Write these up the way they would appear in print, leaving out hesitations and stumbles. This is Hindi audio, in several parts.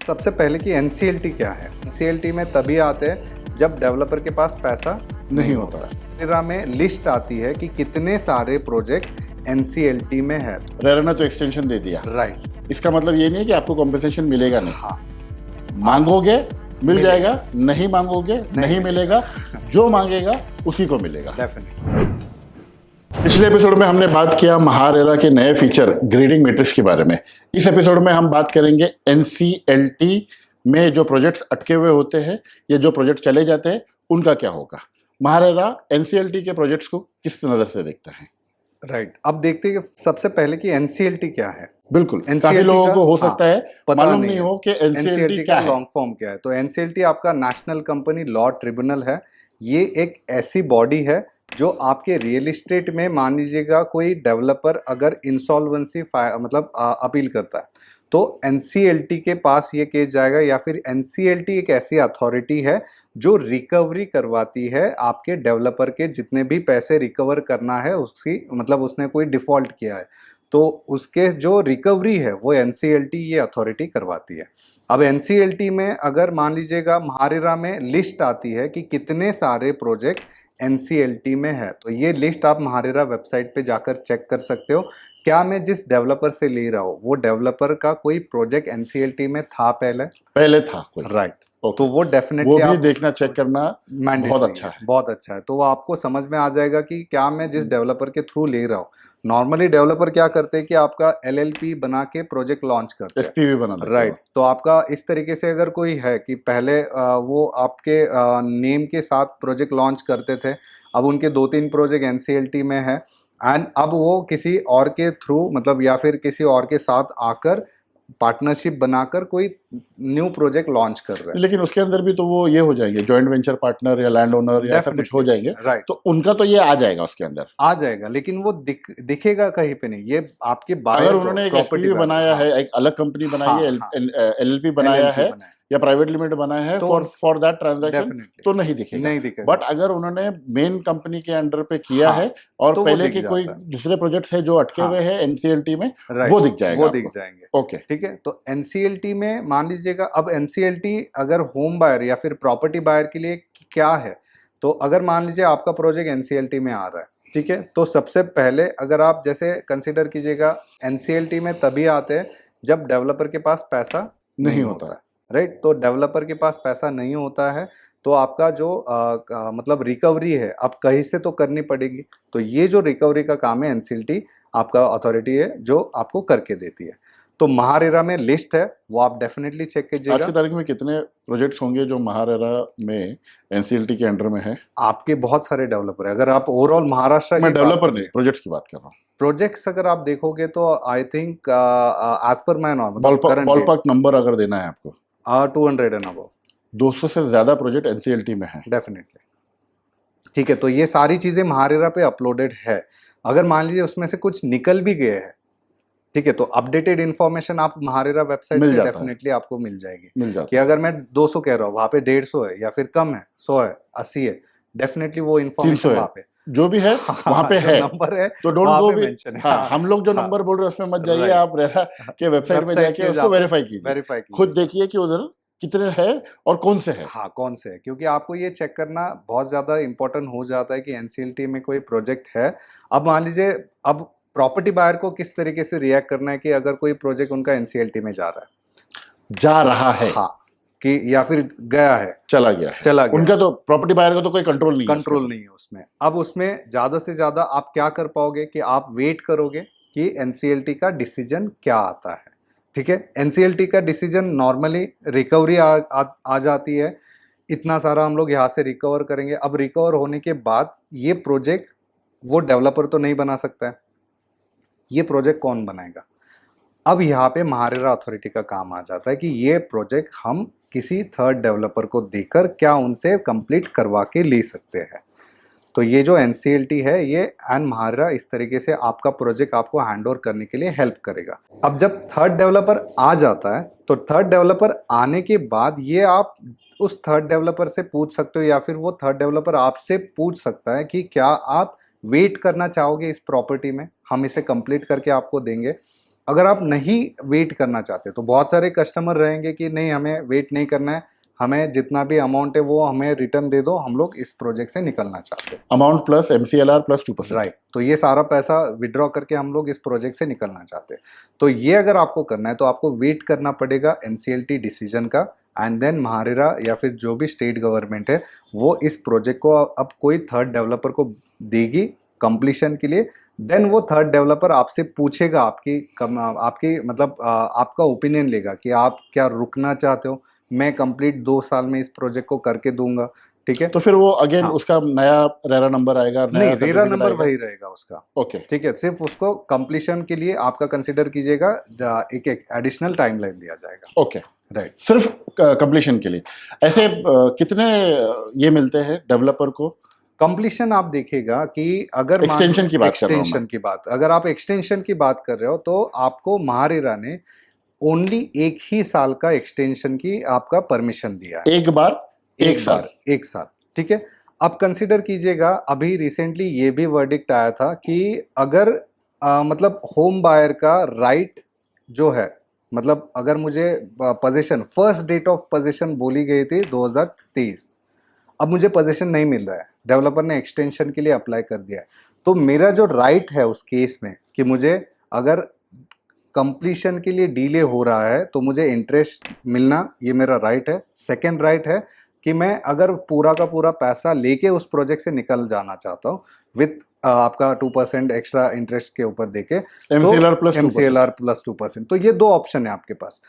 सबसे पहले कि एनसीएलटी क्या है। एनसीएलटी में तभी आते हैं जब डेवलपर के पास पैसा नहीं होता। रेरा में लिस्ट आती है कि कितने सारे प्रोजेक्ट एनसीएलटी में है। रेरा ने तो एक्सटेंशन दे दिया, राइट। इसका मतलब ये नहीं है कि आपको कॉम्पेंसेशन मिलेगा नहीं। हाँ, मांगोगे मिल जाएगा, नहीं मांगोगे नहीं मिलेगा, जो मांगेगा उसी को मिलेगा। डेफिनेटली। पिछले एपिसोड में हमने बात किया महारेरा के नए फीचर ग्रेडिंग मैट्रिक्स के बारे में। इस एपिसोड में हम बात करेंगे एनसीएलटी में जो प्रोजेक्ट्स अटके हुए होते हैं या जो प्रोजेक्ट चले जाते हैं उनका क्या होगा। महारेरा एनसीएलटी के प्रोजेक्ट्स को किस नज़र से देखता है? राइट। अब देखते हैं सबसे पहले कि एनसीएलटी क्या है। बिल्कुल, NCLT काफी लोगों को हो हाँ, सकता है पता मालूम नहीं हो कि एनसीएलटी क्या है, लॉन्ग फॉर्म क्या है। तो एनसीएलटी आपका नेशनल कंपनी लॉ ट्रिब्यूनल है। ये एक ऐसी बॉडी है जो आपके रियल एस्टेट में मान लीजिएगा कोई डेवलपर अगर इंसॉल्वेंसी मतलब अपील करता है तो एनसीएलटी के पास ये केस जाएगा, या फिर एनसीएलटी एक ऐसी अथॉरिटी है जो रिकवरी करवाती है आपके डेवलपर के जितने भी पैसे रिकवर करना है उसकी, मतलब उसने कोई डिफॉल्ट किया है तो उसके जो रिकवरी है वो एनसीएलटी ये अथॉरिटी करवाती है। अब एनसीएलटी में अगर मान लीजिएगा महारेरा में लिस्ट आती है कि कितने सारे प्रोजेक्ट एनसीएलटी में है, तो ये लिस्ट आप महारेरा वेबसाइट पे जाकर चेक कर सकते हो। क्या मैं जिस डेवलपर से ले रहा हूँ वो डेवलपर का कोई प्रोजेक्ट एनसीएलटी में था पहले था कोई? राइट। Okay. तो वो डेफिनेटली वो भी देखना, चेक करना बहुत अच्छा है। बहुत अच्छा है। तो वो आपको समझ में आ जाएगा कि क्या मैं जिस डेवलपर के थ्रू ले रहा हूँ। नॉर्मली डेवलपर क्या करते हैं कि आपका एलएलपी बना के प्रोजेक्ट लॉन्च करते हैं, एसपीवी बना देते हैं। राइट। तो आपका इस तरीके से अगर कोई है कि पहले वो आपके नेम के साथ प्रोजेक्ट लॉन्च करते थे, अब उनके 2-3 प्रोजेक्ट एनसीएलटी में है एंड अब वो किसी और के थ्रू मतलब या फिर किसी और के साथ आकर पार्टनरशिप बनाकर कोई न्यू प्रोजेक्ट लॉन्च कर रहे हैं। लेकिन उसके अंदर भी तो वो ये हो जाएंगे जॉइंट वेंचर पार्टनर या लैंड ओनर या ऐसा कुछ हो जाएंगे, राइट। तो उनका तो ये आ जाएगा, उसके अंदर आ जाएगा, लेकिन वो दिखेगा कहीं पे नहीं। ये आपके अगर उन्होंने एक एसपीवी बनाया है, एक अलग कंपनी बनाई है, एलएलपी बनाया है या प्राइवेट लिमिटेड बनाया है फॉर दैट ट्रांजैक्शन, तो नहीं दिखेगा। बट अगर उन्होंने मेन कंपनी के अंडर पे किया है और तो पहले के कोई दूसरे प्रोजेक्ट्स है जो अटके हुए हैं एनसीएलटी में, वो दिख जाएंगे। ओके, ठीक है। तो एनसीएलटी में मान लीजिएगा, अब एनसीएलटी अगर होम बायर या फिर प्रॉपर्टी बायर के लिए क्या है, तो अगर मान लीजिए आपका प्रोजेक्ट एनसीएलटी में आ रहा है, ठीक है, तो सबसे पहले अगर आप जैसे कंसीडर कीजिएगा एनसीएलटी में तभी आते हैं जब डेवलपर के पास पैसा नहीं होता है, राइट। तो डेवलपर के पास पैसा नहीं होता है तो आपका जो मतलब रिकवरी है आप कहीं से तो करनी पड़ेगी। तो ये जो रिकवरी का काम है एनसीएलटी आपका अथॉरिटी है जो आपको करके देती है। तो महारेरा में लिस्ट है, वो आप डेफिनेटली चेक कीजिएगा। आज की तारीख में कितने प्रोजेक्ट्स होंगे जो महारेरा में एनसीएलटी के अंडर में है? आपके बहुत सारे डेवलपर है। अगर आप ओवरऑल महाराष्ट्र, मैं डेवलपर नहीं प्रोजेक्ट्स की बात कर रहा हूँ। प्रोजेक्ट्स अगर आप देखोगे तो I think as per my knowledge ballpark number अगर देना है आपको, 200 एंड अबव, 200 से ज्यादा प्रोजेक्ट एनसीएलटी में है डेफिनेटली। ठीक है, तो ये सारी चीजें महारेरा पे अपलोडेड है। अगर मान लीजिए उसमें से कुछ निकल भी गए हैं, ठीक है, तो अपडेटेड इन्फॉर्मेशन आप महारेरा वेबसाइट से डेफिनेटली आपको मिल जाएगी। कि अगर मैं 200 कह रहा हूँ वहाँ पे 150 है या फिर कम है, 100 है, 80 है, डेफिनेटली वो इन्फॉर्मेशन वहाँ पे जो भी है वहाँ पे है, नंबर है, तो डोंट गो भी। हम लोग जो नंबर बोल रहे हैं उसमें मत जाइए, आप रेरा के वेबसाइट में जाके उसको वेरीफाई कीजिए, खुद देखिए कि उधर कितने हैं और कौन से है। हाँ, कौन से है, क्योंकि आपको ये चेक करना बहुत ज्यादा इंपॉर्टेंट हो जाता है कि एनसीएलटी में कोई प्रोजेक्ट है। अब मान लीजिए, अब प्रॉपर्टी बायर को किस तरीके से रिएक्ट करना है कि अगर कोई प्रोजेक्ट उनका एनसीएलटी में जा रहा है, हाँ, कि या फिर गया है, चला गया, उनका तो प्रॉपर्टी बायर का तो कोई कंट्रोल नहीं है उसमें। अब उसमें ज्यादा से ज्यादा आप क्या कर पाओगे कि आप वेट करोगे कि एनसीएलटी का डिसीजन क्या आता है। ठीक है, एनसीएलटी का डिसीजन नॉर्मली रिकवरी आ जाती है, इतना सारा हम लोग यहाँ से रिकवर करेंगे। अब रिकवर होने के बाद ये प्रोजेक्ट वो डेवलपर तो नहीं बना सकता है, ये प्रोजेक्ट कौन बनाएगा। अब यहाँ पे महारेरा अथॉरिटी का काम आ जाता है कि ये प्रोजेक्ट हम किसी थर्ड डेवलपर को देकर क्या उनसे कंप्लीट करवा के ले सकते हैं। तो ये जो एनसीएलटी है ये एंड महारेरा इस तरीके से आपका प्रोजेक्ट आपको हैंडओवर करने के लिए हेल्प करेगा। अब जब थर्ड डेवलपर आ जाता है तो थर्ड डेवलपर आने के बाद ये आप उस थर्ड डेवलपर से पूछ सकते हो या फिर वो थर्ड डेवलपर आपसे पूछ सकता है कि क्या आप वेट करना चाहोगे इस प्रॉपर्टी में, हम इसे कंप्लीट करके आपको देंगे। अगर आप नहीं वेट करना चाहते तो बहुत सारे कस्टमर रहेंगे कि नहीं हमें वेट नहीं करना है, हमें जितना भी अमाउंट है वो हमें रिटर्न दे दो, हम लोग इस प्रोजेक्ट से निकलना चाहते हैं। Amount plus MCLR plus 2%। Right, तो ये सारा पैसा विड्रॉ करके हम लोग इस प्रोजेक्ट से निकलना चाहते हैं। तो ये अगर आपको करना है तो आपको वेट करना पड़ेगा NCLT डिसीजन का, एंड देन महारेरा या फिर जो भी स्टेट गवर्नमेंट है वो इस प्रोजेक्ट को अब कोई थर्ड डेवलपर को देगी कंप्लीशन के लिए। देन वो थर्ड डेवलपर आपसे पूछेगा आपकी मतलब आपका ओपिनियन लेगा कि आप क्या रुकना चाहते हो, मैं कंप्लीट 2 साल में इस प्रोजेक्ट को करके दूंगा, ठीक है। तो फिर वो अगेन हाँ। उसका नया रेरा नंबर आएगा, नया नहीं, रेरा certificate नंबर आएगा। वही रहेगा उसका, ओके ठीक है। सिर्फ उसको कंप्लीशन के लिए आपका कंसिडर कीजिएगा, एक एडिशनल टाइमलाइन दिया जाएगा। ओके, राइट, सिर्फ कंप्लीशन के लिए। ऐसे कितने ये मिलते हैं डेवलपर को? कंप्लीशन आप देखिएगा कि अगर एक्सटेंशन की बात कर रहा हूं मैं। एक्सटेंशन की बात, अगर आप एक्सटेंशन की बात कर रहे हो तो आपको महारेरा ने ओनली 1 ही साल का एक्सटेंशन की आपका परमिशन दिया है। एक बार एक साल, 1 साल, ठीक है। अब कंसिडर कीजिएगा, अभी रिसेंटली ये भी वर्डिक्ट आया था कि अगर मतलब होम बायर का राइट जो है, मतलब अगर मुझे position first date of position बोली गई थी 2023, अब मुझे पोजीशन नहीं मिल रहा है, डेवलपर ने एक्सटेंशन के लिए अप्लाई कर दिया है, तो मेरा जो राइट है उस केस में कि मुझे अगर कंप्लीशन के लिए डिले हो रहा है तो मुझे इंटरेस्ट मिलना, ये मेरा राइट है। सेकंड राइट है कि मैं अगर पूरा का पूरा पैसा लेके उस प्रोजेक्ट से निकल जाना चाहता हूँ विथ आपका 2% एक्स्ट्रा इंटरेस्ट के ऊपर देके, MCLR प्लस 2%। MCLR plus 2%। तो ये 2 ऑप्शन है आपके पास।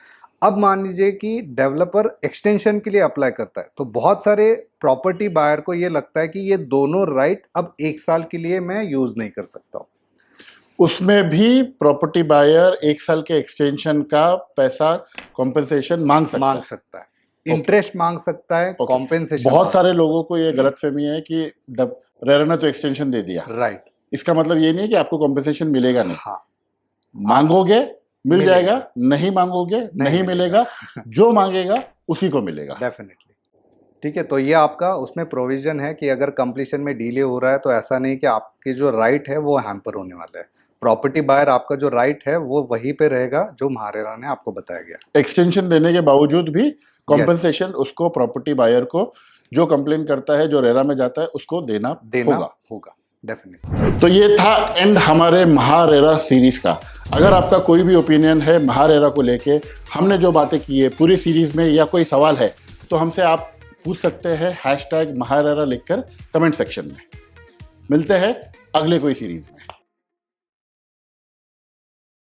अब मान लीजिए कि डेवलपर एक्सटेंशन के लिए अप्लाई करता है तो बहुत सारे प्रॉपर्टी बायर को ये लगता है कि ये दोनों राइट अब 1 साल के लिए मैं यूज नहीं कर सकता हूँ। उसमें भी प्रॉपर्टी बायर 1 साल के एक्सटेंशन का पैसा कॉम्पेंसेशन मांग सकता है, इंटरेस्ट मांग सकता है, Okay. कॉम्पेंसेशन। बहुत सारे लोगों को ये गलतफहमी है कि रेरा ने तो एक्सटेंशन दे दिया, राइट, इसका मतलब ये नहीं है कि आपको कॉम्पेंसेशन मिलेगा नहीं। हाँ, मांगोगे मिल मिलेगा। जाएगा, नहीं मांगोगे नहीं मिलेगा, जो मांगेगा उसी को मिलेगा। डेफिनेटली, ठीक है। तो ये आपका उसमें प्रोविजन है कि अगर कंप्लीशन में डिले हो रहा है तो ऐसा नहीं कि आपके जो राइट है वो हैम्पर होने वाला है। प्रॉपर्टी बायर आपका जो राइट है वो वहीं पे रहेगा जो महारेरा ने आपको बताया गया। एक्सटेंशन देने के बावजूद भी कॉम्पेंसेशन उसको प्रॉपर्टी बायर को जो कंप्लेन करता है, जो रेरा में जाता है, उसको देना होगा डेफिनेटली। तो ये था एंड हमारे महारेरा सीरीज का। अगर आपका कोई भी ओपिनियन है महारेरा को लेके, हमने जो बातें की है पूरी सीरीज में, या कोई सवाल है तो हमसे आप पूछ सकते हैं #महारेरा लिखकर कमेंट सेक्शन में। मिलते हैं अगले कोई सीरीज में।